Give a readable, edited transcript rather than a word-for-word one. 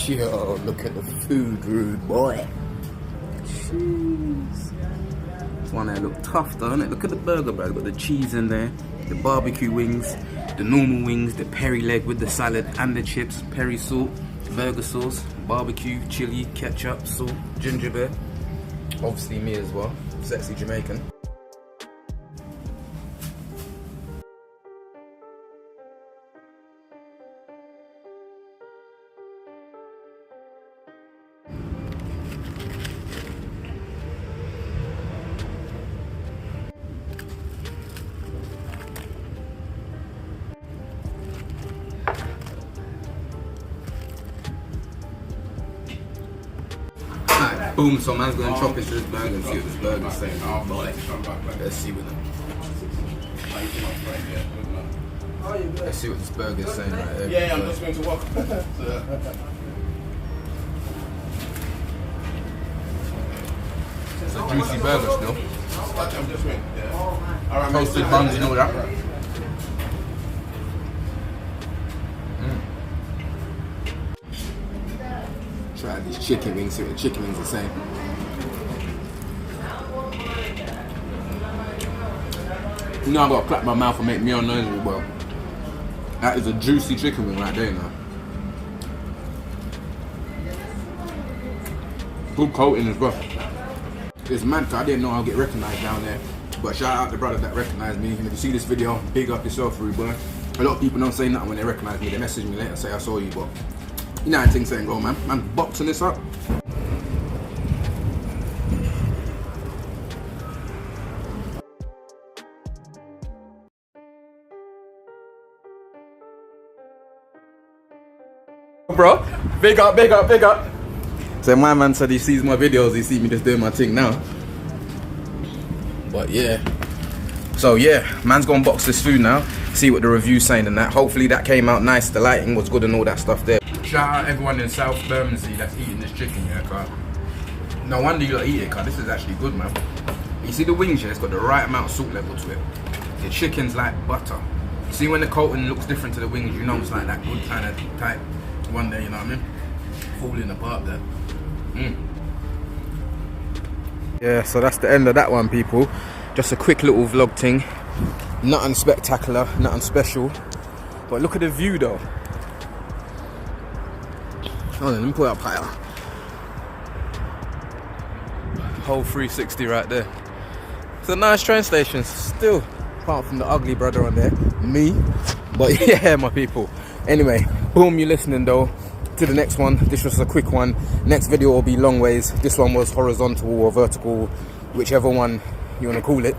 Yo, look at the food, rude boy. Jeez. This one there look tough though, innit? Look at the burger bag, got the cheese in there, the barbecue wings, the normal wings, the peri leg with the salad and the chips, peri salt, burger sauce, barbecue, chili, ketchup, salt, ginger beer. Obviously me as well, sexy Jamaican. Boom, so man's gonna chop into this burger and see what this burger's saying. Oh boy. Let's see what Let's see what this burger's saying right there. Yeah, I'm just going to walk. It's a juicy burger still. I'm just waiting. Yeah. Alright, toasted buns and all that. Try these chicken wings, see what the chicken wings are saying. You know I gotta clap my mouth and make me on noise as well. That is a juicy chicken wing right there now. Good coating as well. It's mad, I didn't know I'll get recognised down there. But shout out to the brother that recognised me. And if you see this video, big up yourself, rude boy. A lot of people don't say nothing when they recognise me. They message me later and say I saw you, but you know how things ain't go, man. Man, boxing this up. Bro, big up, big up, big up. So my man said he sees my videos, he see me just doing my thing now. But yeah. So yeah, man's gonna box this food now. See what the review's saying and that. Hopefully that came out nice, the lighting was good and all that stuff there. Shout out everyone in South Bermondsey that's eating this chicken, yeah, cause no wonder you lot eat it, cause this is actually good, man. You see the wings here, it's got the right amount of salt level to it. The chicken's like butter. See when the coating looks different to the wings, you know it's like that good kind of type one day, you know what I mean? Falling apart there. Yeah, so that's the end of that one, people. Just a quick little vlog thing. Nothing spectacular, nothing special. But look at the view though. Hold on, let me put it up higher. Whole 360 right there. It's a nice train station still, apart from the ugly brother on there, me. But yeah, my people. Anyway, boom, you're listening though to the next one. This was a quick one. Next video will be long ways. This one was horizontal or vertical, whichever one you want to call it.